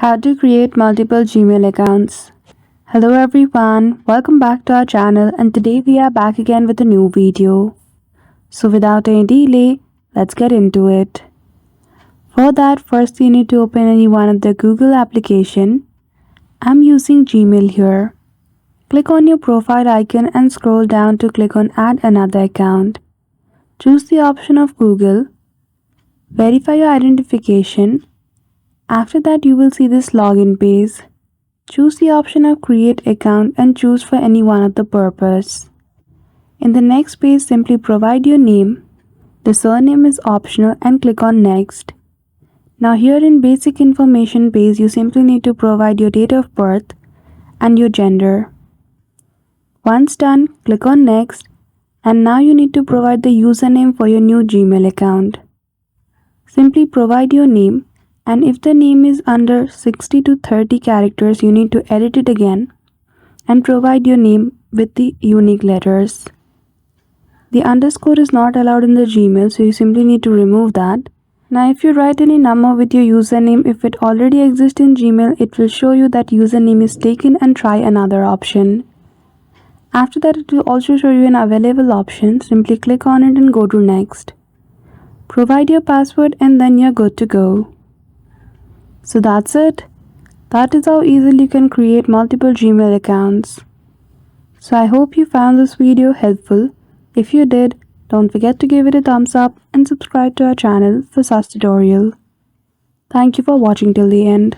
How to create multiple Gmail accounts. Hello everyone, welcome back to our channel and today we are back again with a new video. So without any delay, let's get into it. For that, first you need to open any one of the Google application. I'm using Gmail here. Click on your profile icon and scroll down to click on add another account. Choose the option of Google. Verify your identification. After that, you will see this login page. Choose the option of create account and choose for any one of the purpose. In the next page, simply provide your name. The surname is optional and click on next. Now here in basic information page, you simply need to provide your date of birth and your gender. Once done, click on next and now you need to provide the username for your new Gmail account. Simply provide your name. And if the name is under 60 to 30 characters, you need to edit it again and provide your name with the unique letters. The underscore is not allowed in the Gmail, so you simply need to remove that. Now if you write any number with your username, if it already exists in Gmail, it will show you that username is taken and try another option. After that, it will also show you an available option. Simply click on it and go to next. Provide your password and then you're good to go. So that's it. That is how easily you can create multiple Gmail accounts. So I hope you found this video helpful. If you did, don't forget to give it a thumbs up and subscribe to our channel for such tutorial. Thank you for watching till the end.